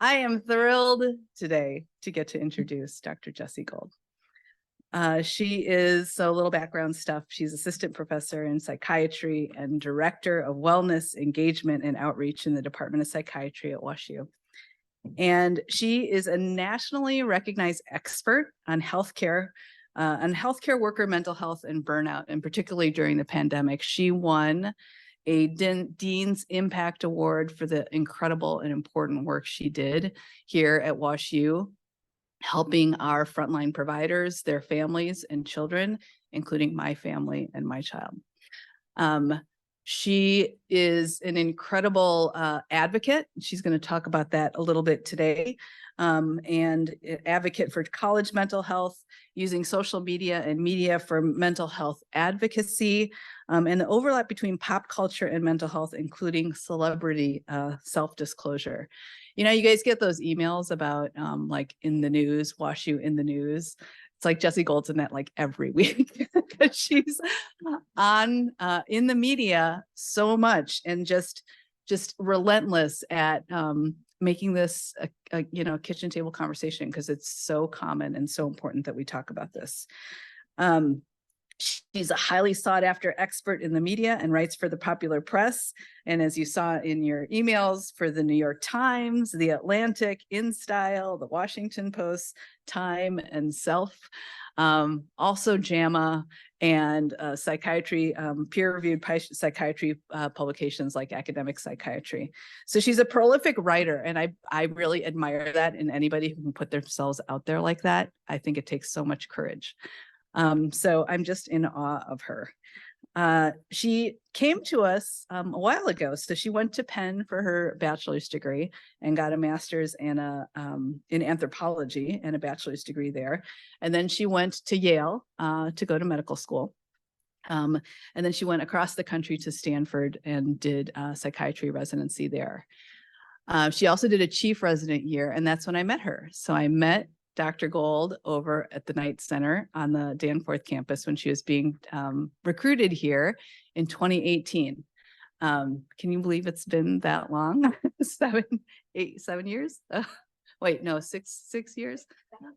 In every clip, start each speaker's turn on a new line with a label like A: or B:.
A: I am thrilled today to get to introduce Dr. Jessi Gold. She is, so a little background stuff, she's assistant professor in psychiatry and director of wellness, engagement, and outreach in the Department of Psychiatry at WashU. And she is a nationally recognized expert on healthcare worker mental health and burnout, and particularly during the pandemic. She won a Dean's Impact Award for the incredible and important work she did here at WashU, helping our frontline providers, their families and children, including my family and my child. She is an incredible advocate. She's going to talk about that a little bit today, and advocate for college mental health, using social media and media for mental health advocacy, and the overlap between pop culture and mental health, including celebrity self-disclosure. You know, you guys get those emails about like in the news, WashU in the news. It's like Jessi Gold's in that like every week because she's on in the media so much and just relentless at making this a kitchen table conversation, because it's so common and so important that we talk about this. She's a highly sought after expert in the media and writes for the popular press. And as you saw in your emails, for the New York Times, the Atlantic, InStyle, the Washington Post, Time, and Self. Also JAMA and psychiatry, peer-reviewed psychiatry publications like Academic Psychiatry. So she's a prolific writer, and I really admire that in anybody who can put themselves out there like that. I think it takes so much courage. So I'm just in awe of her. She came to us a while ago. So she went to Penn for her bachelor's degree and got a master's and in anthropology and a bachelor's degree there. And then she went to Yale to go to medical school. And then she went across the country to Stanford and did psychiatry residency there. She also did a chief resident year, and that's when I met her. So I met Dr. Gold over at the Knight Center on the Danforth campus when she was being recruited here in 2018. Can you believe it's been that long? 7 years? Wait, no, six years?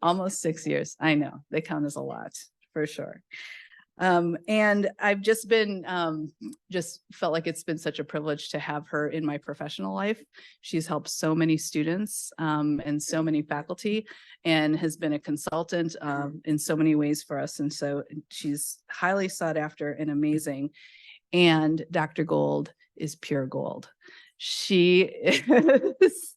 A: Almost 6 years. I know, they count as a lot for sure. And I've just been, just felt like it's been such a privilege to have her in my professional life. She's helped so many students and so many faculty, and has been a consultant in so many ways for us. And so she's highly sought after and amazing. And Dr. Gold is pure gold. She is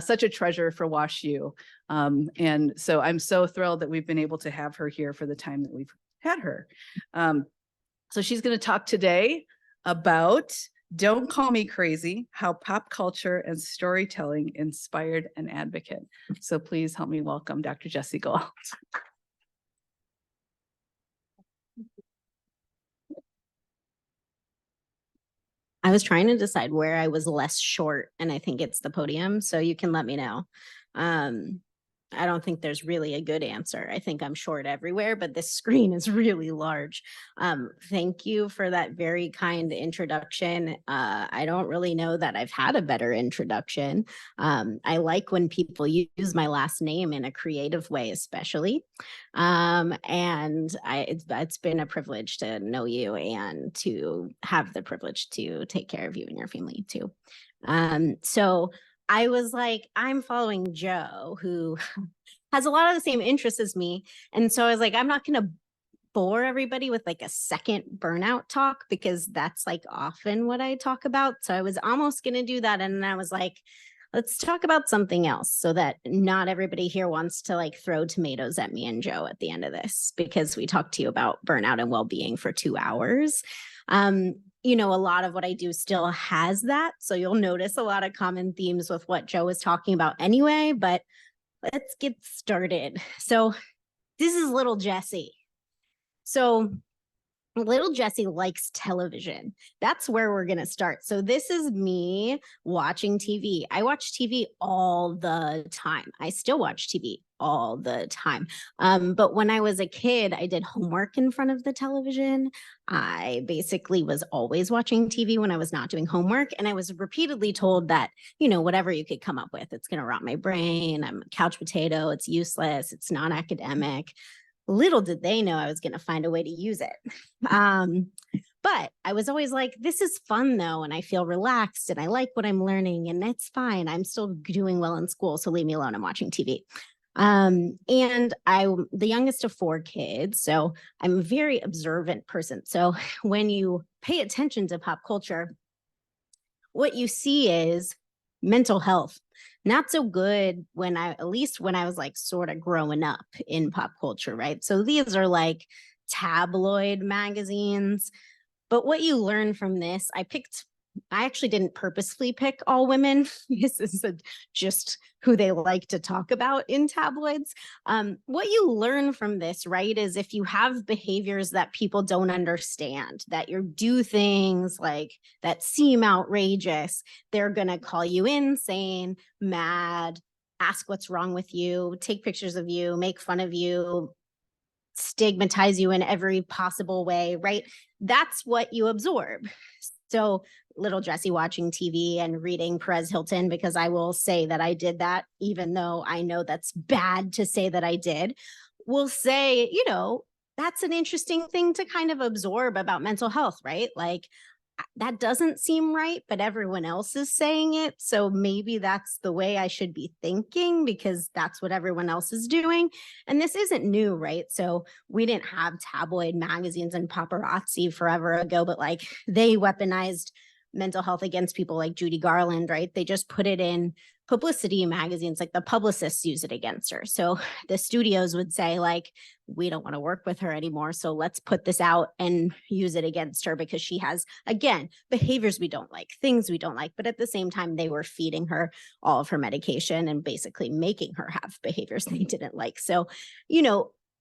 A: such a treasure for WashU. And so I'm so thrilled that we've been able to have her here for the time that we've had her. So she's going to talk today about Don't Call Me Crazy, how pop culture and storytelling inspired an advocate. So please help me welcome Dr. Jessi Gold.
B: I was trying to decide where I was less short, and I think it's the podium, so you can let me know. I don't think there's really a good answer. I think I'm short everywhere, but this screen is really large. Thank you for that very kind introduction. I don't really know that I've had a better introduction. I like when people use my last name in a creative way, especially. It's been a privilege to know you and to have the privilege to take care of you and your family too. So I was like, I'm following Joe, who has a lot of the same interests as me. And so I was like, I'm not going to bore everybody with like a second burnout talk, because that's like often what I talk about. So I was almost going to do that. And then I was like, let's talk about something else, so that not everybody here wants to like throw tomatoes at me and Joe at the end of this, because we talked to you about burnout and well-being for 2 hours. You know, a lot of what I do still has that. So you'll notice a lot of common themes with what Joe was talking about anyway, but let's get started. So this is little Jessi. So little Jessi likes television. That's where we're going to start. So this is me watching TV. I watch TV all the time. I still watch TV all the time. But when I was a kid, I did homework in front of the television. I basically was always watching TV when I was not doing homework. And I was repeatedly told that, whatever you could come up with, it's going to rot my brain. I'm a couch potato. It's useless. It's not academic. Little did they know I was going to find a way to use it. But I was always like, this is fun though. And I feel relaxed and I like what I'm learning and it's fine. I'm still doing well in school. So leave me alone. I'm watching TV. And I'm the youngest of 4 kids. So I'm a very observant person. So when you pay attention to pop culture, what you see is mental health. Not so good at least when I was like sort of growing up in pop culture, right? So these are like tabloid magazines. But what you learn from this, I actually didn't purposefully pick all women. This is just who they like to talk about in tabloids. What you learn from this, right, is if you have behaviors that people don't understand, that you do things like that seem outrageous, they're going to call you insane, mad, ask what's wrong with you, take pictures of you, make fun of you, stigmatize you in every possible way, right? That's what you absorb. So little Jessi watching TV and reading Perez Hilton, because I will say that I did that, even though I know that's bad to say that I did, will say, that's an interesting thing to kind of absorb about mental health, right? Like that doesn't seem right, but everyone else is saying it. So maybe that's the way I should be thinking because that's what everyone else is doing. And this isn't new, right? So we didn't have tabloid magazines and paparazzi forever ago, but like they weaponized mental health against people like Judy Garland, right? They just put it in publicity magazines, like the publicists use it against her. So the studios would say like, we don't want to work with her anymore. So let's put this out and use it against her because she has, again, behaviors we don't like, things we don't like. But at the same time, they were feeding her all of her medication and basically making her have behaviors they didn't like. So,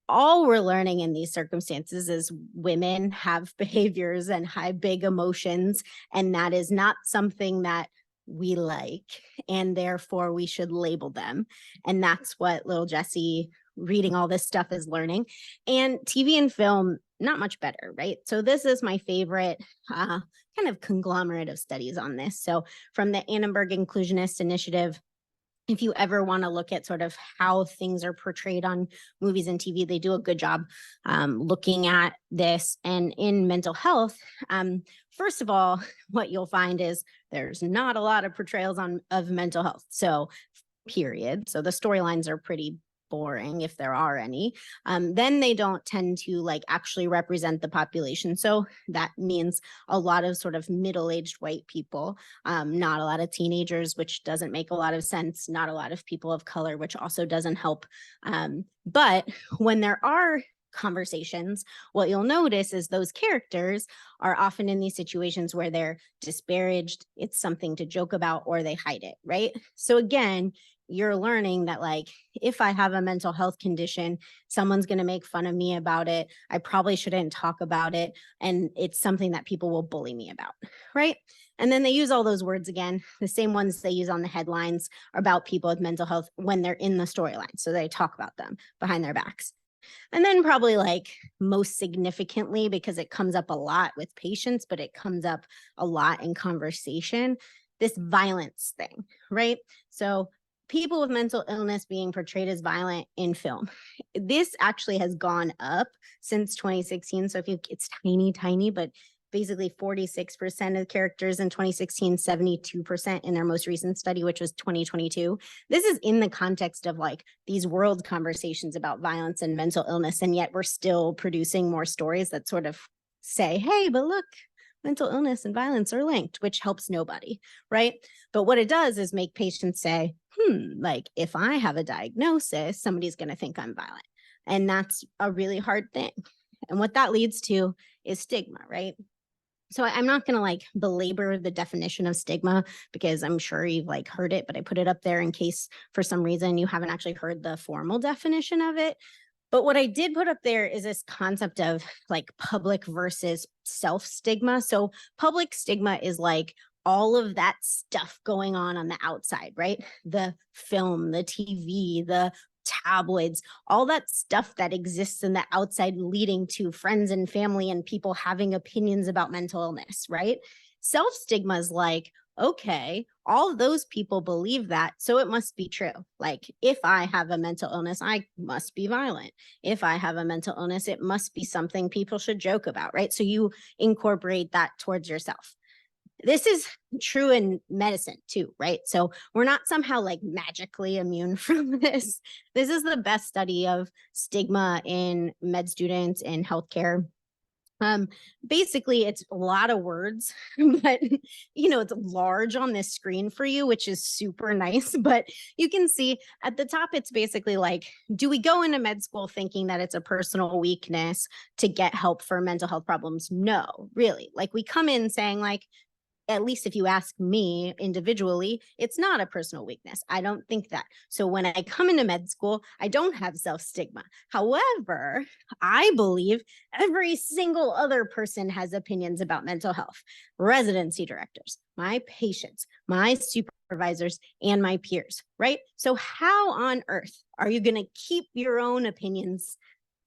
B: all we're learning in these circumstances is women have behaviors and have big emotions, and that is not something that we like, and therefore we should label them. And that's what little Jessi reading all this stuff is learning. And TV and film, not much better, right? So this is my favorite kind of conglomerate of studies on this. So from the Annenberg Inclusionist Initiative, if you ever want to look at sort of how things are portrayed on movies and TV, they do a good job looking at this. And in mental health, first of all, what you'll find is there's not a lot of portrayals of mental health. So period. So the storylines are pretty boring if there are any. Then they don't tend to like actually represent the population. So that means a lot of sort of middle-aged white people, not a lot of teenagers, which doesn't make a lot of sense, not a lot of people of color, which also doesn't help. But when there are conversations, what you'll notice is those characters are often in these situations where they're disparaged, it's something to joke about, or they hide it, right? So again, you're learning that like, if I have a mental health condition, someone's going to make fun of me about it. I probably shouldn't talk about it. And it's something that people will bully me about, right? And then they use all those words again, the same ones they use on the headlines about people with mental health when they're in the storyline. So they talk about them behind their backs. And then probably like most significantly, because it comes up a lot with patients, but it comes up a lot in conversation, this violence thing, right? So people with mental illness being portrayed as violent in film. This actually has gone up since 2016. So it's tiny, but basically 46% of characters in 2016, 72% in their most recent study, which was 2022. This is in the context of like these world conversations about violence and mental illness. And yet we're still producing more stories that sort of say, hey, but look, mental illness and violence are linked, which helps nobody, right? But what it does is make patients say, like if I have a diagnosis, somebody's going to think I'm violent. And that's a really hard thing. And what that leads to is stigma, right? So I'm not going to like belabor the definition of stigma because I'm sure you've like heard it, but I put it up there in case for some reason you haven't actually heard the formal definition of it. But what I did put up there is this concept of like public versus self stigma. So public stigma is like all of that stuff going on the outside, right? The film, the TV, the tabloids, all that stuff that exists in the outside leading to friends and family and people having opinions about mental illness, right? Self stigma is like, okay, all of those people believe that, so it must be true. Like, if I have a mental illness, I must be violent. If I have a mental illness, it must be something people should joke about, right? So you incorporate that towards yourself. This is true in medicine too, right? So we're not somehow like magically immune from this. This is the best study of stigma in med students in healthcare. Basically it's a lot of words, but it's large on this screen for you, which is super nice. But you can see at the top, it's basically like, do we go into med school thinking that it's a personal weakness to get help for mental health problems? No, really. Like, we come in saying like, at least if you ask me individually, it's not a personal weakness. I don't think that. So when I come into med school, I don't have self-stigma. However, I believe every single other person has opinions about mental health. Residency directors, my patients, my supervisors, and my peers, right? So how on earth are you going to keep your own opinions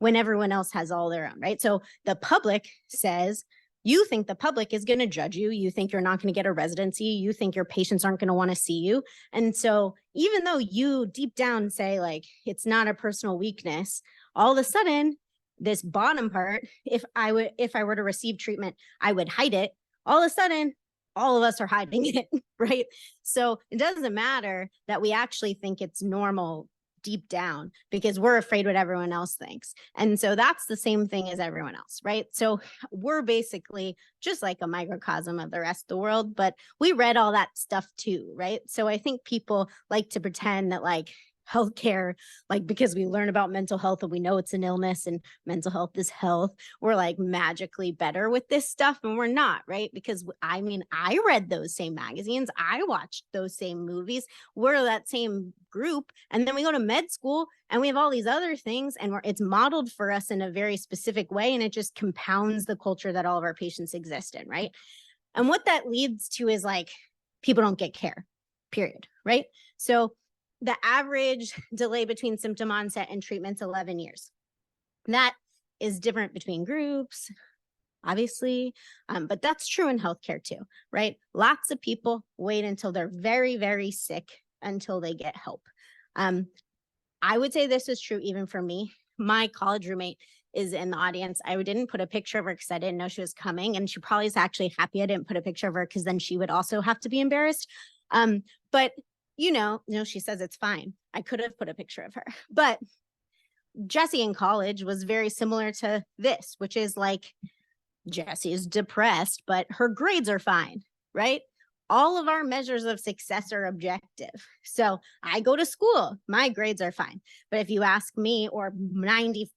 B: when everyone else has all their own, right? So the public says, you think the public is going to judge you. You think you're not going to get a residency. You think your patients aren't going to want to see you. And so even though you deep down say like, it's not a personal weakness, all of a sudden this bottom part, if I were to receive treatment, I would hide it. All of a sudden, all of us are hiding it, right? So it doesn't matter that we actually think it's normal deep down because we're afraid what everyone else thinks. And so that's the same thing as everyone else, right? So we're basically just like a microcosm of the rest of the world, but we read all that stuff too, right? So I think people like to pretend that like healthcare, like because we learn about mental health and we know it's an illness and mental health is health, we're like magically better with this stuff, and we're not, right? Because I mean, I read those same magazines, I watched those same movies, we're that same group, and then we go to med school and we have all these other things, and it's modeled for us in a very specific way, and it just compounds the culture that all of our patients exist in, right? And what that leads to is like people don't get care, period, right? So the average delay between symptom onset and treatment's 11 years. That is different between groups, obviously, but that's true in healthcare too, right? Lots of people wait until they're very, very sick until they get help. I would say this is true even for me. My college roommate is in the audience. I didn't put a picture of her because I didn't know she was coming, and she probably is actually happy I didn't put a picture of her because then she would also have to be embarrassed. But she says it's fine. I could have put a picture of her. But Jessi in college was very similar to this, which is like, Jessi is depressed, but her grades are fine, right? All of our measures of success are objective. So I go to school, my grades are fine. But if you ask me or 98%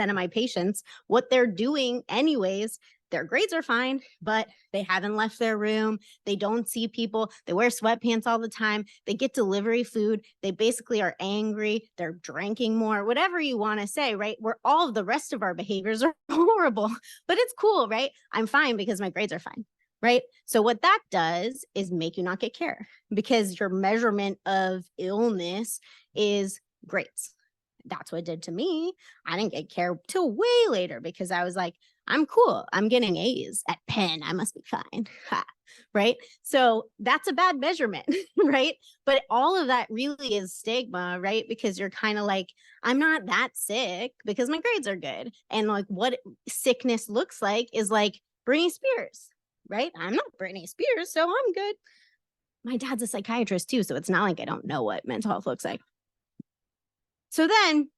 B: of my patients what they're doing anyways, their grades are fine, but they haven't left their room. They don't see people. They wear sweatpants all the time. They get delivery food. They basically are angry. They're drinking more, whatever you want to say, right? Where all of the rest of our behaviors are horrible, but it's cool, right? I'm fine because my grades are fine, right? So what that does is make you not get care because your measurement of illness is grades. That's what it did to me. I didn't get care till way later because I was like, I'm cool. I'm getting A's at Penn. I must be fine. Right? So that's a bad measurement, right? But all of that really is stigma, right? Because you're kind of like, I'm not that sick because my grades are good. And like what sickness looks like is like Britney Spears, right? I'm not Britney Spears, so I'm good. My dad's a psychiatrist too, so it's not like I don't know what mental health looks like. So then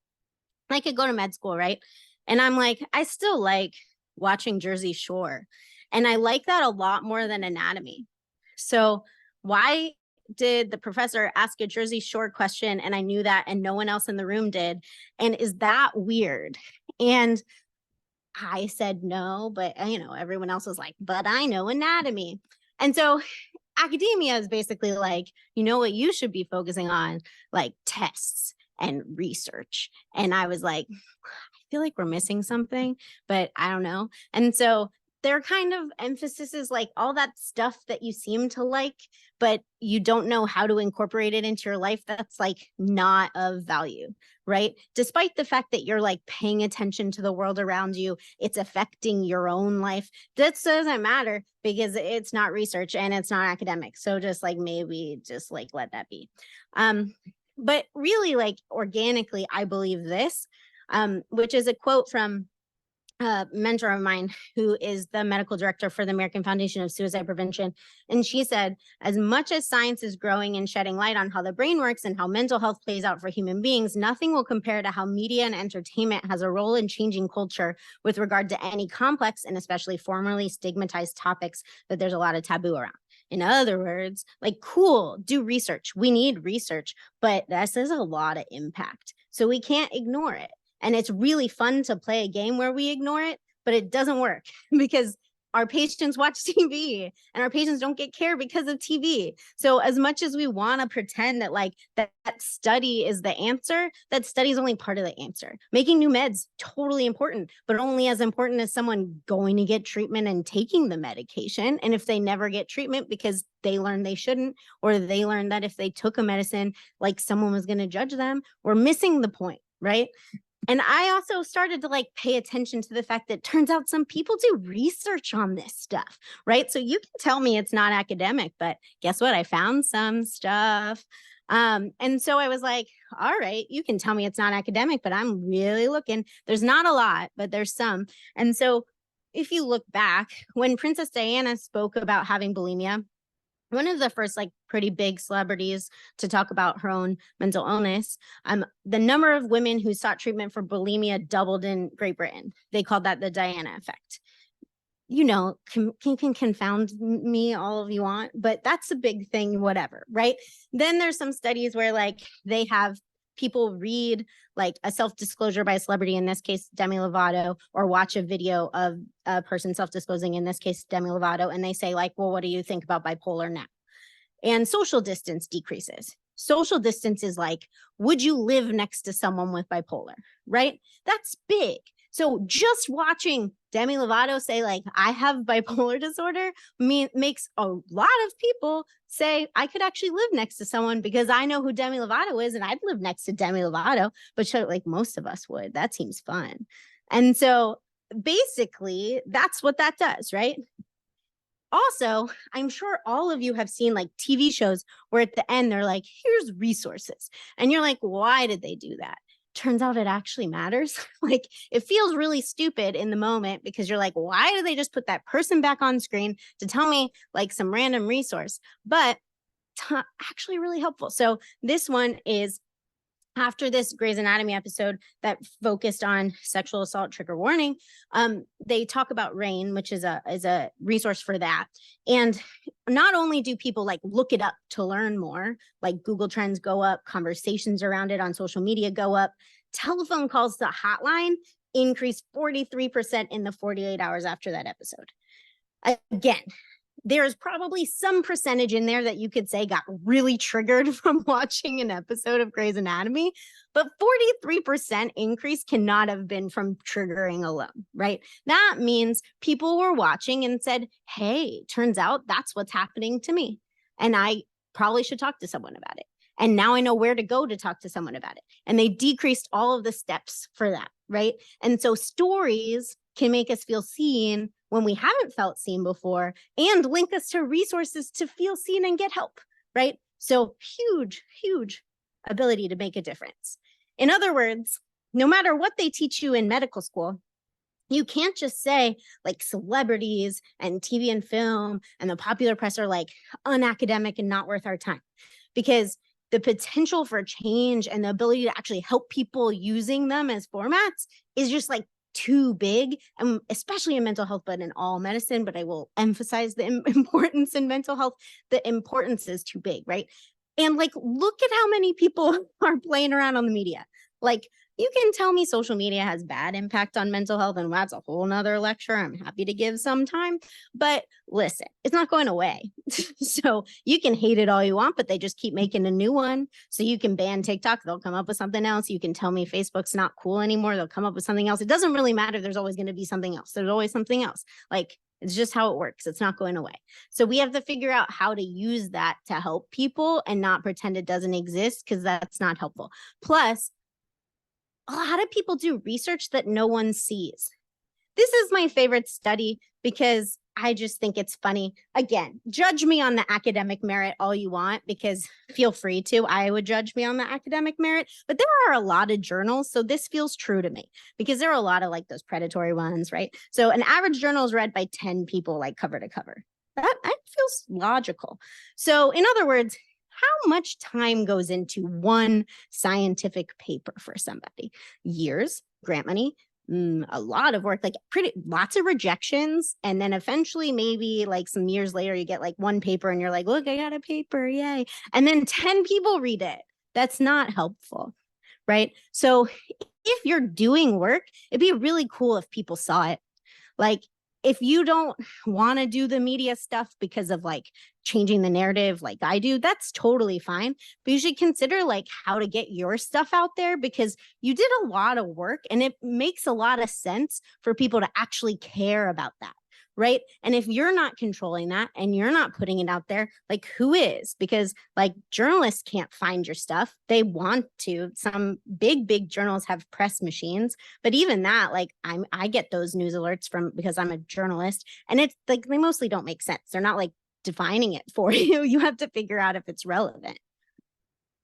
B: I could go to med school, right? And I'm like, I still like watching Jersey Shore. And I like that a lot more than anatomy. So why did the professor ask a Jersey Shore question and I knew that and no one else in the room did? And is that weird? And I said no, but everyone else was like, but I know anatomy. And so academia is basically like, what you should be focusing on, like tests and research. And I was like, I feel like we're missing something, but I don't know. And so their kind of emphasis is like all that stuff that you seem to like, but you don't know how to incorporate it into your life. That's like not of value, right? Despite the fact that you're like paying attention to the world around you, it's affecting your own life. That doesn't matter because it's not research and it's not academic. So just like maybe just like let that be. But really, like organically, I believe this, which is a quote from a mentor of mine who is the medical director for the American Foundation of Suicide Prevention. And she said, as much as science is growing and shedding light on how the brain works and how mental health plays out for human beings, nothing will compare to how media and entertainment has a role in changing culture with regard to any complex and especially formerly stigmatized topics that there's a lot of taboo around. In other words, like, cool, do research. We need research, but this is a lot of impact. So we can't ignore it. And it's really fun to play a game where we ignore it, but it doesn't work because our patients watch TV and our patients don't get care because of TV. So as much as we want to pretend that like that study is the answer, that study is only part of the answer. Making new meds, totally important, but only as important as someone going to get treatment and taking the medication. And if they never get treatment because they learned they shouldn't, or they learned that if they took a medicine, like someone was going to judge them, we're missing the point, right? And I also started to like pay attention to the fact that turns out some people do research on this stuff, right? So you can tell me it's not academic, but guess what? I found some stuff. And so I was like, all right, you can tell me it's not academic, but I'm really looking. There's not a lot, but there's some. And so if you look back, when Princess Diana spoke about having bulimia, one of the first like pretty big celebrities to talk about her own mental illness, the number of women who sought treatment for bulimia doubled in Great Britain. They called that the Diana effect. You know, can confound me all of you want, but that's a big thing, whatever, right? Then there's some studies where like they have people read like a self-disclosure by a celebrity, in this case, Demi Lovato, or watch a video of a person self-disclosing, in this case, Demi Lovato, and they say like, well, what do you think about bipolar now? And social distance decreases. Social distance is like, would you live next to someone with bipolar, right? That's big. So just watching Demi Lovato say like, I have bipolar disorder makes a lot of people say, I could actually live next to someone because I know who Demi Lovato is and I'd live next to Demi Lovato, but like most of us would. That seems fun. And so basically that's what that does, right? Also, I'm sure all of you have seen like TV shows where at the end they're like, here's resources. And you're like, why did they do that? Turns out it actually matters. Like it feels really stupid in the moment because you're like, why do they just put that person back on screen to tell me like some random resource? But actually really helpful. So this one is after this Grey's Anatomy episode that focused on sexual assault trigger warning, they talk about RAIN, which is a resource for that. And not only do people like look it up to learn more, like Google Trends go up, conversations around it on social media go up, telephone calls to hotline increased 43% in the 48 hours after that episode. Again, there's probably some percentage in there that you could say got really triggered from watching an episode of Grey's Anatomy, but 43% increase cannot have been from triggering alone, right? That means people were watching and said, hey, turns out that's what's happening to me. And I probably should talk to someone about it. And now I know where to go to talk to someone about it. And they decreased all of the steps for that, right? And so stories can make us feel seen when we haven't felt seen before and link us to resources to feel seen and get help, right? So huge, huge ability to make a difference. In other words, no matter what they teach you in medical school, you can't just say like celebrities and TV and film and the popular press are like unacademic and not worth our time, because the potential for change and the ability to actually help people using them as formats is just like too big, and especially in mental health, but in all medicine. But I will emphasize the importance in mental health. The importance is too big, right? And like, look at how many people are playing around on the media. Like You can tell me social media has bad impact on mental health, and that's a whole nother lecture I'm happy to give sometime. But listen, it's not going away. So you can hate it all you want, but they just keep making a new one. So you can ban TikTok, they'll come up with something else. You can tell me Facebook's not cool anymore, they'll come up with something else. It doesn't really matter. There's always going to be something else. There's always something else. Like, it's just how it works. It's not going away. So we have to figure out how to use that to help people and not pretend it doesn't exist, because that's not helpful. Plus, a lot of people do research that no one sees. This is my favorite study because I just think it's funny. Again, judge me on the academic merit all you want, because feel free to. I would judge me on the academic merit, but there are a lot of journals. So this feels true to me because there are a lot of like those predatory ones, right? So an average journal is read by 10 people, like cover to cover. That feels logical. So in other words, how much time goes into one scientific paper for somebody? Years, grant money, a lot of work, like lots of rejections. And then eventually maybe like some years later, you get like one paper and you're like, look, I got a paper, yay. And then 10 people read it. That's not helpful, right? So if you're doing work, it'd be really cool if people saw it. Like, if you don't want to do the media stuff because of like changing the narrative like I do, that's totally fine. But you should consider like how to get your stuff out there, because you did a lot of work and it makes a lot of sense for people to actually care about that. Right. And if you're not controlling that and you're not putting it out there, like who is? Because like journalists can't find your stuff. They want to. Some big journals have press machines, but even that, like I get those news alerts from, because I'm a journalist, and it's like they mostly don't make sense. They're not like defining it for you. You have to figure out if it's relevant.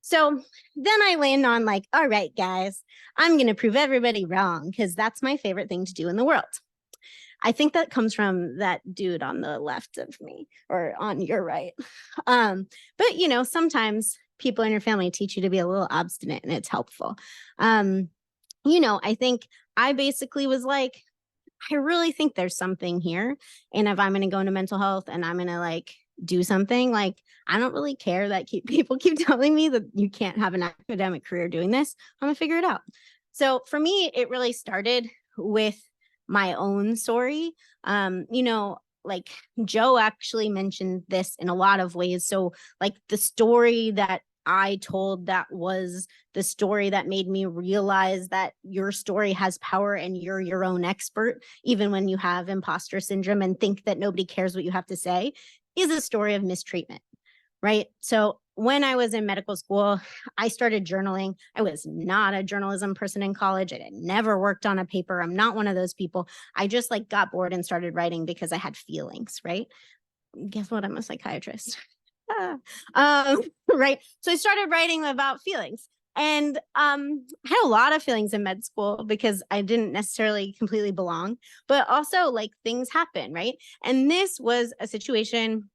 B: So then I land on like, all right, guys, I'm going to prove everybody wrong, because that's my favorite thing to do in the world. I think that comes from that dude on the left of me, or on your right. But you know, sometimes people in your family teach you to be a little obstinate, and it's helpful. You know, I think I basically was like, I really think there's something here. And if I'm going to go into mental health and I'm going to like do something, like, I don't really care that people keep telling me that you can't have an academic career doing this. I'm going to figure it out. So for me, it really started with my own story. You know, like Joe actually mentioned this in a lot of ways. So like the story that I told, that was the story that made me realize that your story has power and you're your own expert, even when you have imposter syndrome and think that nobody cares what you have to say, is a story of mistreatment, right? So when I was in medical school, I started journaling. I was not a journalism person in college. I had never worked on a paper. I'm not one of those people. I just like got bored and started writing because I had feelings, right? Guess what? I'm a psychiatrist. Right. So I started writing about feelings, and I had a lot of feelings in med school because I didn't necessarily completely belong, but also like things happen, right? And this was a situation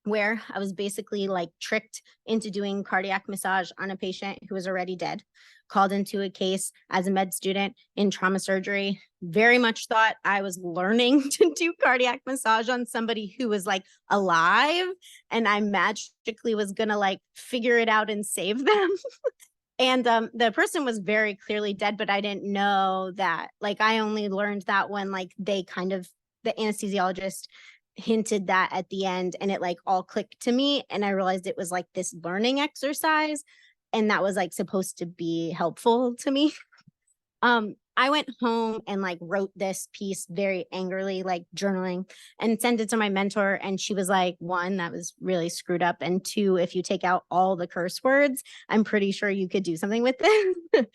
B: where I was basically like tricked into doing cardiac massage on a patient who was already dead, called into a case as a med student in trauma surgery, very much thought I was learning to do cardiac massage on somebody who was like alive, and I magically was gonna like figure it out and save them. And the person was very clearly dead, but I didn't know that. Like, I only learned that when like they kind of, the anesthesiologist hinted that at the end, and it like all clicked to me, and I realized it was like this learning exercise, and that was like supposed to be helpful to me. I went home and like wrote this piece very angrily, like journaling, and sent it to my mentor, and she was like, one, that was really screwed up, and two, if you take out all the curse words, I'm pretty sure you could do something with it.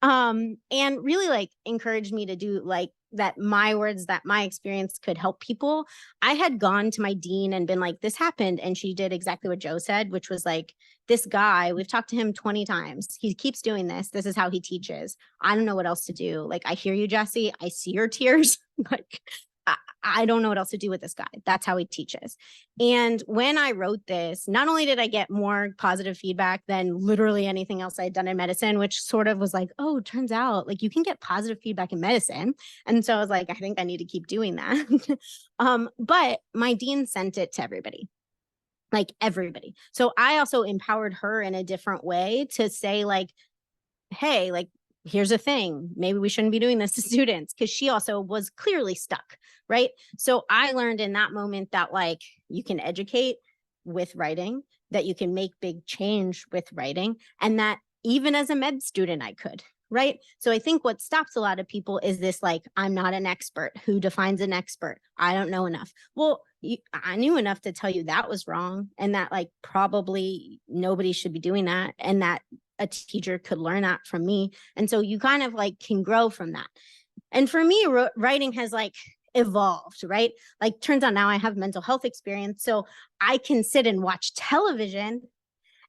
B: And really like encouraged me to do like that, my words, that my experience could help people. I had gone to my dean and been like, this happened. And she did exactly what Joe said, which was like, this guy, we've talked to him 20 times. He keeps doing this. This is how he teaches. I don't know what else to do. Like, I hear you, Jessi. I see your tears. Like, I don't know what else to do with this guy. That's how he teaches. And when I wrote this, not only did I get more positive feedback than literally anything else I had done in medicine, which sort of was like, oh, turns out like you can get positive feedback in medicine. And so I was like, I think I need to keep doing that. But my dean sent it to everybody. Like everybody. So I also empowered her in a different way to say like, hey, like, here's a thing, maybe we shouldn't be doing this to students, because she also was clearly stuck, right? So I learned in that moment that like you can educate with writing, that you can make big change with writing, and that even as a med student I could, right? So I think what stops a lot of people is this like, I'm not an expert. Who defines an expert? I don't know enough. Well, I knew enough to tell you that was wrong, and that like probably nobody should be doing that, and that a teacher could learn that from me. And so you kind of like can grow from that. And for me, writing has like evolved, right? Like turns out now I have mental health experience. So I can sit and watch television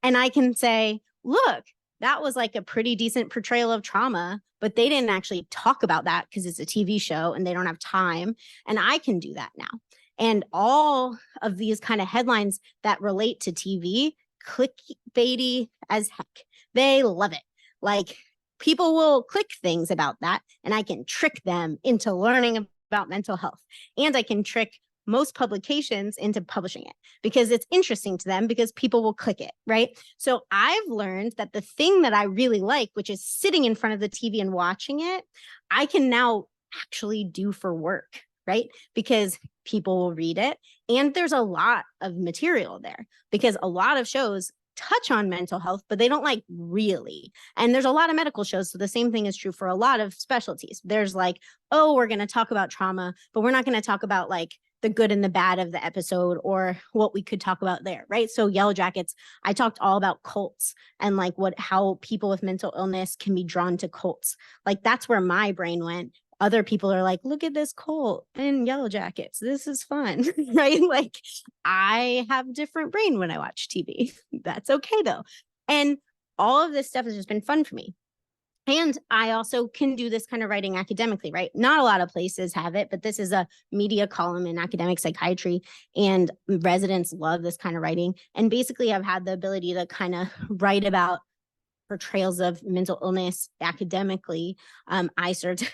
B: and I can say, look, that was like a pretty decent portrayal of trauma, but they didn't actually talk about that because it's a TV show and they don't have time. And I can do that now. And all of these kind of headlines that relate to TV, clickbaity as heck. They love it. Like people will click things about that, and I can trick them into learning about mental health. And I can trick most publications into publishing it because it's interesting to them, because people will click it, right? So I've learned that the thing that I really like, which is sitting in front of the TV and watching it, I can now actually do for work, right? Because people will read it. And there's a lot of material there, because a lot of shows touch on mental health, but they don't like really. And there's a lot of medical shows. So the same thing is true for a lot of specialties. There's like, oh, we're going to talk about trauma, but we're not going to talk about like the good and the bad of the episode or what we could talk about there, right? So Yellow Jackets, I talked all about cults and like how people with mental illness can be drawn to cults. Like that's where my brain went. Other people are like, look at this cult in Yellow Jackets. This is fun, right? Like I have different brain when I watch TV. That's okay though. And all of this stuff has just been fun for me. And I also can do this kind of writing academically, right? Not a lot of places have it, but this is a media column in academic psychiatry, and residents love this kind of writing. And basically I've had the ability to kind of write about portrayals of mental illness academically. I served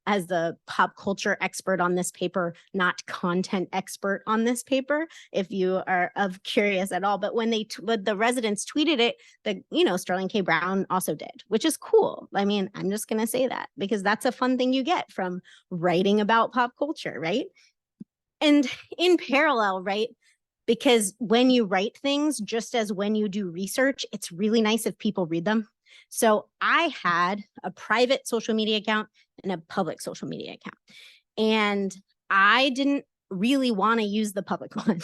B: as the pop culture expert on this paper, not content expert on this paper, if you are of curious at all. But when the residents tweeted it, Sterling K. Brown also did, which is cool. I mean, I'm just going to say that because that's a fun thing you get from writing about pop culture, right? And in parallel, right? Because when you write things, just as when you do research, it's really nice if people read them. So I had a private social media account and a public social media account. And I didn't really want to use the public one.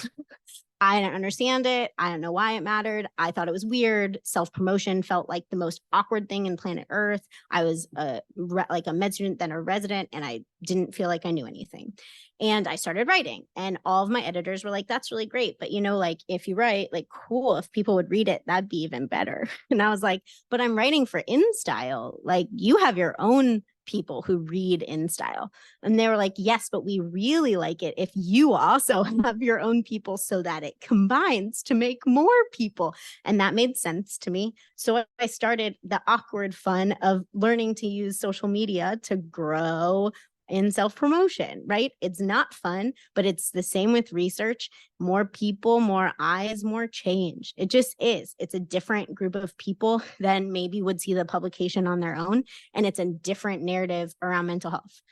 B: I didn't understand it. I don't know why it mattered. I thought it was weird. Self-promotion felt like the most awkward thing in planet Earth. I was like a med student, then a resident, and I didn't feel like I knew anything. And I started writing, and all of my editors were like, that's really great. But like if you write, like cool, if people would read it, that'd be even better. And I was like, but I'm writing for InStyle. Like you have your own people who read InStyle. And they were like, yes, but we really like it if you also have your own people so that it combines to make more people. And that made sense to me. So I started the awkward fun of learning to use social media to grow in self-promotion, right? It's not fun, but it's the same with research. More people, more eyes, more change. It just is. It's a different group of people than maybe would see the publication on their own. And it's a different narrative around mental health.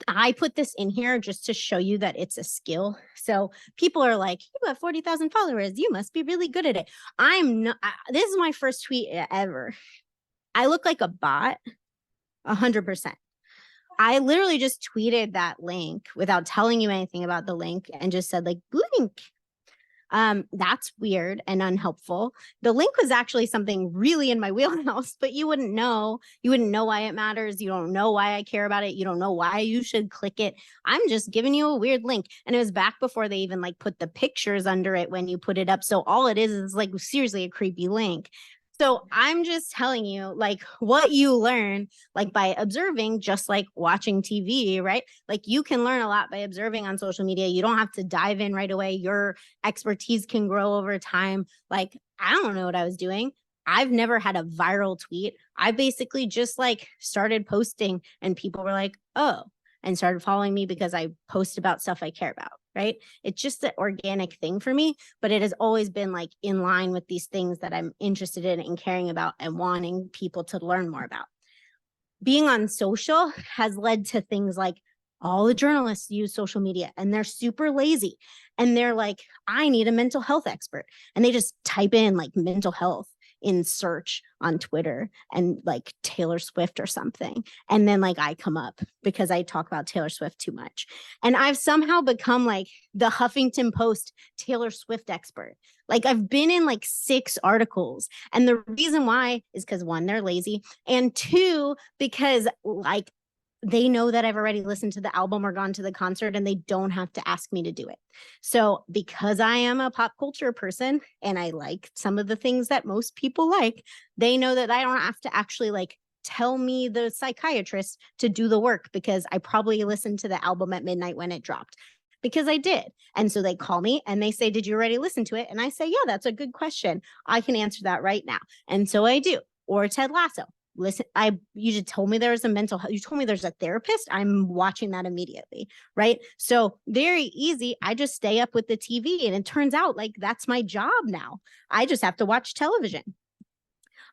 B: I put this in here just to show you that it's a skill. So people are like, you have 40,000 followers. You must be really good at it. I'm not. This is my first tweet ever. I look like a bot, 100%. I literally just tweeted that link without telling you anything about the link and just said like link. That's weird and unhelpful. The link was actually something really in my wheelhouse, but you wouldn't know. You wouldn't know why it matters. You don't know why I care about it. You don't know why you should click it. I'm just giving you a weird link. And it was back before they even like put the pictures under it when you put it up. So all it is like seriously a creepy link. So I'm just telling you like what you learn like by observing, just like watching TV, right? Like you can learn a lot by observing on social media. You don't have to dive in right away. Your expertise can grow over time. Like, I don't know what I was doing. I've never had a viral tweet. I basically just like started posting and people were like, oh, and started following me because I post about stuff I care about, right? It's just an organic thing for me, but it has always been like in line with these things that I'm interested in and caring about and wanting people to learn more about. Being on social has led to things like all the journalists use social media and they're super lazy. And they're like, I need a mental health expert. And they just type in like mental health in search on Twitter and like Taylor Swift or something. And then like I come up because I talk about Taylor Swift too much. And I've somehow become like the Huffington Post Taylor Swift expert. Like I've been in like 6 articles. And the reason why is because 1, they're lazy. And 2, because like they know that I've already listened to the album or gone to the concert and they don't have to ask me to do it. So because I am a pop culture person and I like some of the things that most people like, they know that I don't have to actually like tell me, the psychiatrist, to do the work because I probably listened to the album at midnight when it dropped. Because I did. And so they call me and they say, did you already listen to it? And I say, yeah, that's a good question. I can answer that right now. And so I do. Or Ted Lasso. Listen, you just told me there was a mental health, you told me there's a therapist, I'm watching that immediately, right? So very easy. I just stay up with the TV and it turns out like that's my job now. I just have to watch television.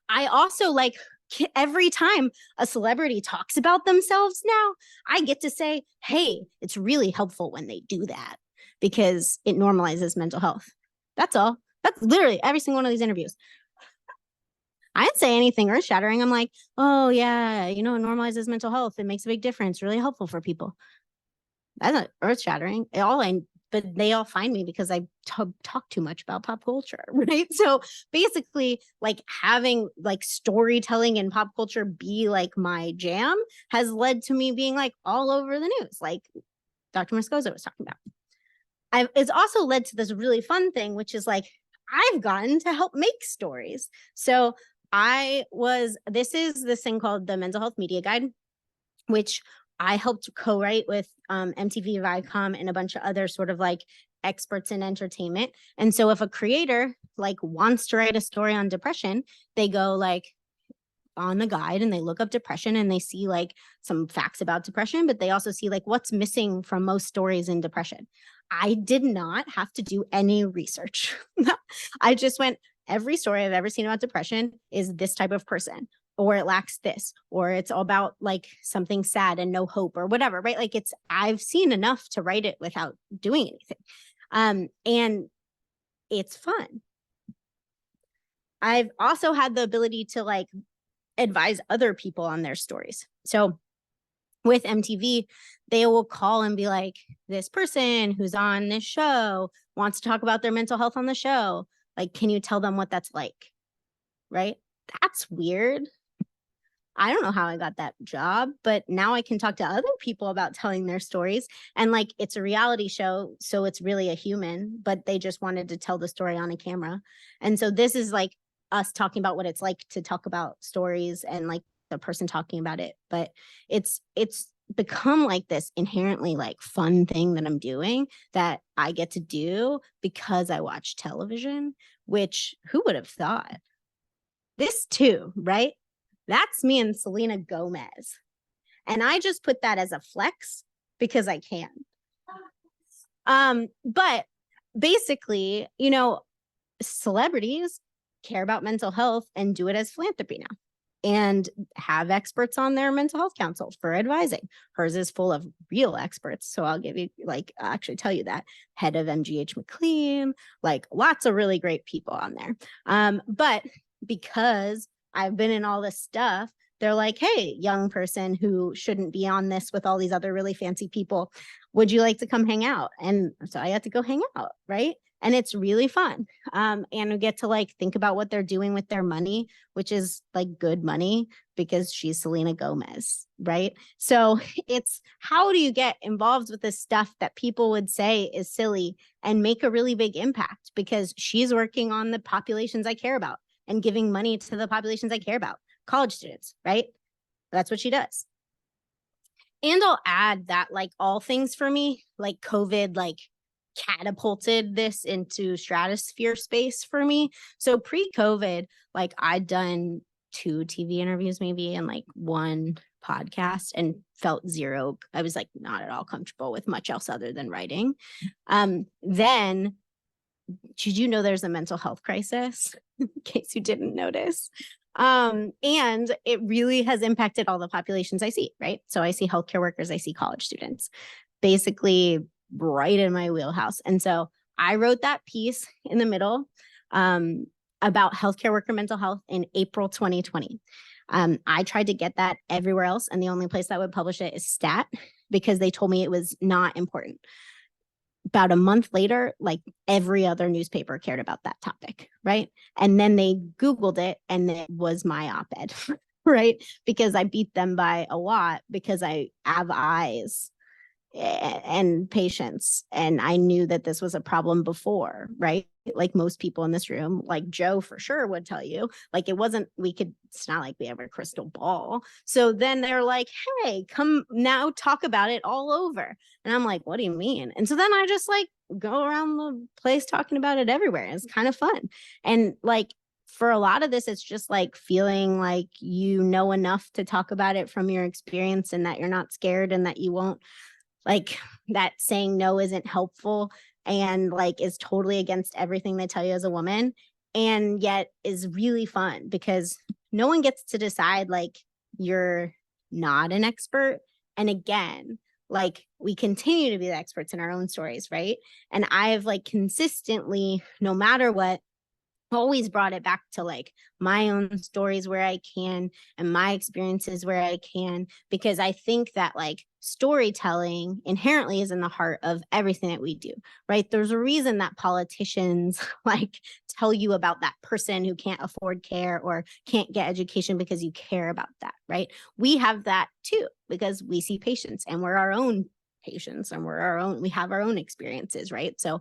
B: I also like every time a celebrity talks about themselves now, I get to say, hey, it's really helpful when they do that because it normalizes mental health. That's all. That's literally every single one of these interviews. I didn't say anything earth shattering. I'm like, oh yeah, it normalizes mental health. It makes a big difference. Really helpful for people. That's not earth shattering. But they all find me because I talk too much about pop culture, right? So basically, like having like storytelling and pop culture be like my jam has led to me being like all over the news, like Dr. Moscoso was talking about. It's also led to this really fun thing, which is like I've gotten to help make stories. So this is this thing called the Mental Health Media Guide, which I helped co-write with MTV, Viacom, and a bunch of other sort of like experts in entertainment. And so if a creator like wants to write a story on depression, they go like on the guide and they look up depression and they see like some facts about depression, but they also see like what's missing from most stories in depression. I did not have to do any research. I just went, every story I've ever seen about depression is this type of person, or it lacks this, or it's all about like something sad and no hope or whatever, right? Like I've seen enough to write it without doing anything. And it's fun. I've also had the ability to like advise other people on their stories. So with MTV, they will call and be like, this person who's on this show wants to talk about their mental health on the show. Like, can you tell them what that's like? Right? That's weird. I don't know how I got that job, but now I can talk to other people about telling their stories. And like, it's a reality show, so it's really a human, but they just wanted to tell the story on a camera. And so this is like us talking about what it's like to talk about stories and like the person talking about it. But it's become like this inherently like fun thing that I'm doing that I get to do because I watch television, which who would have thought? This too, right? That's me and Selena Gomez. And I just put that as a flex because I can. But basically, celebrities care about mental health and do it as philanthropy now and have experts on their mental health council for advising. Hers is full of real experts. So I'll give you I'll actually tell you that head of MGH McLean, like lots of really great people on there. But because I've been in all this stuff, they're like, hey, young person who shouldn't be on this with all these other really fancy people, would you like to come hang out? And so I got to go hang out, right? And it's really fun. And we get to like think about what they're doing with their money, which is like good money because she's Selena Gomez, right? So it's how do you get involved with this stuff that people would say is silly and make a really big impact because she's working on the populations I care about and giving money to the populations I care about, college students, right? That's what she does. And I'll add that like all things for me, like COVID, like catapulted this into stratosphere space for me. So pre-COVID, like I'd done 2 TV interviews maybe and like 1 podcast and felt zero. I was like not at all comfortable with much else other than writing. Then did you know there's a mental health crisis? In case you didn't notice. And it really has impacted all the populations I see, right? So I see healthcare workers, I see college students, basically right in my wheelhouse. And so I wrote that piece in the middle about healthcare worker mental health in April 2020. I tried to get that everywhere else, and the only place that would publish it is Stat, because they told me it was not important. About a month later, like every other newspaper cared about that topic, right? And then they Googled it and it was my op-ed, right? Because I beat them by a lot because I have eyes and patience. And I knew that this was a problem before, right? Like most people in this room, like Joe for sure would tell you, like it wasn't, it's not like we have a crystal ball. So then they're like, hey, come now talk about it all over. And I'm like, what do you mean? And so then I just like go around the place talking about it everywhere. It's kind of fun. And like, for a lot of this, it's just like feeling like you know enough to talk about it from your experience and that you're not scared and that you won't, like that saying no isn't helpful and like is totally against everything they tell you as a woman, and yet is really fun because no one gets to decide like you're not an expert. And again, like we continue to be the experts in our own stories, right? And I've like consistently, no matter what, always brought it back to like my own stories where I can and my experiences where I can, because I think that like storytelling inherently is in the heart of everything that we do, right? There's a reason that politicians like tell you about that person who can't afford care or can't get education because you care about that, right? We have that too, because we see patients and we're our own patients and we have our own experiences, right? So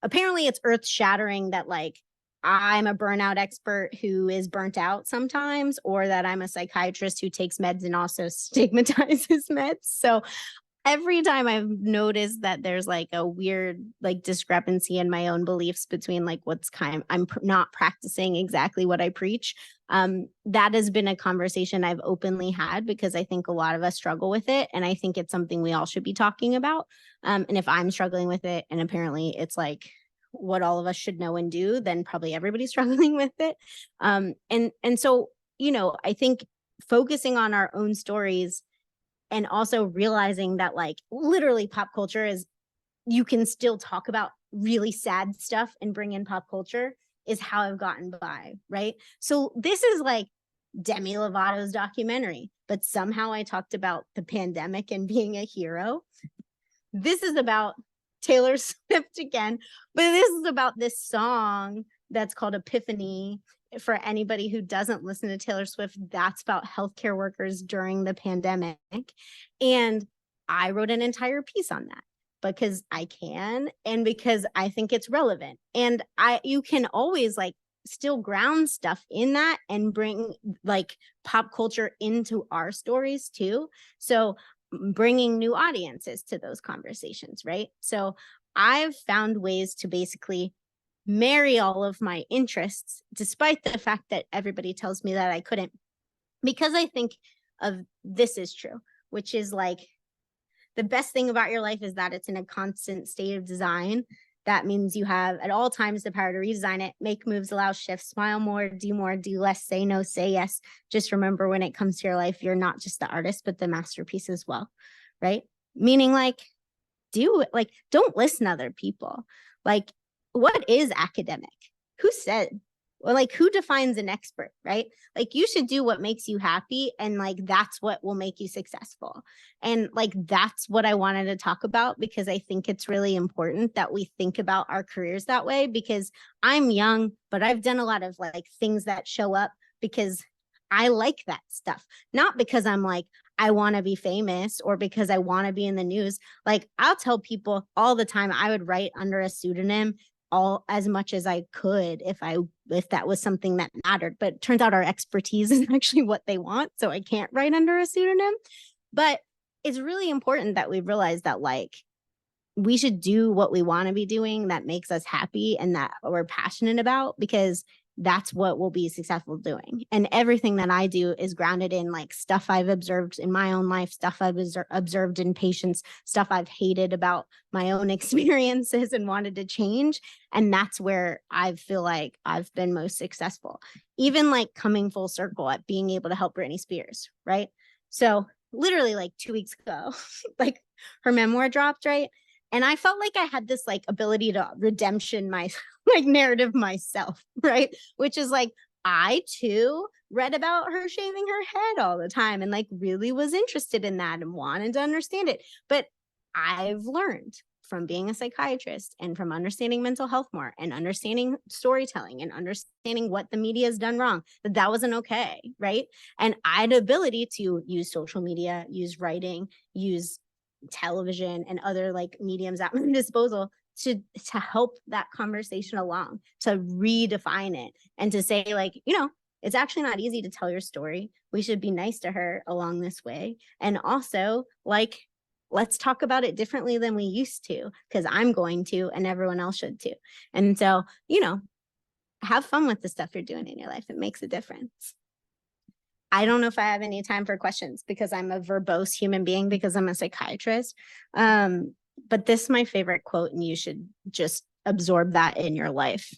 B: apparently it's earth shattering that like I'm a burnout expert who is burnt out sometimes, or that I'm a psychiatrist who takes meds and also stigmatizes meds. So every time I've noticed that there's like a weird like discrepancy in my own beliefs between like I'm not practicing exactly what I preach. That has been a conversation I've openly had because I think a lot of us struggle with it. And I think it's something we all should be talking about. And if I'm struggling with it, and apparently it's like what all of us should know and do, then probably everybody's struggling with it. And so, you know, I think focusing on our own stories and also realizing that like literally pop culture is, you can still talk about really sad stuff and bring in pop culture, is how I've gotten by, right? So this is like Demi Lovato's documentary, but somehow I talked about the pandemic and being a hero. This is about Taylor Swift again, but this is about this song that's called Epiphany. For anybody who doesn't listen to Taylor Swift, that's about healthcare workers during the pandemic. And I wrote an entire piece on that because I can, and because I think it's relevant. And you can always like still ground stuff in that and bring like pop culture into our stories too. So bringing new audiences to those conversations, right? So I've found ways to basically marry all of my interests, despite the fact that everybody tells me that I couldn't, because I think of this is true, which is like the best thing about your life is that it's in a constant state of design. That means you have at all times the power to redesign it, make moves, allow shifts, smile more, do less, say no, say yes. Just remember, when it comes to your life, you're not just the artist, but the masterpiece as well, right? Meaning like, don't listen to other people. Like, what is academic? Who said? Or like, who defines an expert, right? Like, you should do what makes you happy, and like that's what will make you successful. And like that's what I wanted to talk about, because I think it's really important that we think about our careers that way, because I'm young, but I've done a lot of like things that show up because I like that stuff, not because I'm like, I want to be famous or because I want to be in the news. Like, I'll tell people all the time I would write under a pseudonym all as much as I could if that was something that mattered. But it turns out our expertise is actually what they want, so I can't write under a pseudonym. But it's really important that we realize that like we should do what we want to be doing that makes us happy and that we're passionate about, because that's what we'll be successful doing. And everything that I do is grounded in like stuff I've observed in my own life, stuff I've observed in patients, stuff I've hated about my own experiences and wanted to change. And that's where I feel like I've been most successful, even like coming full circle at being able to help Britney Spears, right? So literally like 2 weeks ago, like her memoir dropped, right? And I felt like I had this like ability to redemption my like narrative myself, right? Which is like, I too read about her shaving her head all the time and like really was interested in that and wanted to understand it. But I've learned from being a psychiatrist and from understanding mental health more and understanding storytelling and understanding what the media has done wrong, that wasn't okay, right? And I had the ability to use social media, use writing, use television and other like mediums at my disposal to help that conversation along, to redefine it and to say like, it's actually not easy to tell your story. We should be nice to her along this way. And also like, let's talk about it differently than we used to, because I'm going to, and everyone else should too. And so, have fun with the stuff you're doing in your life. It makes a difference. I don't know if I have any time for questions because I'm a verbose human being because I'm a psychiatrist. But this is my favorite quote, and you should just absorb that in your life.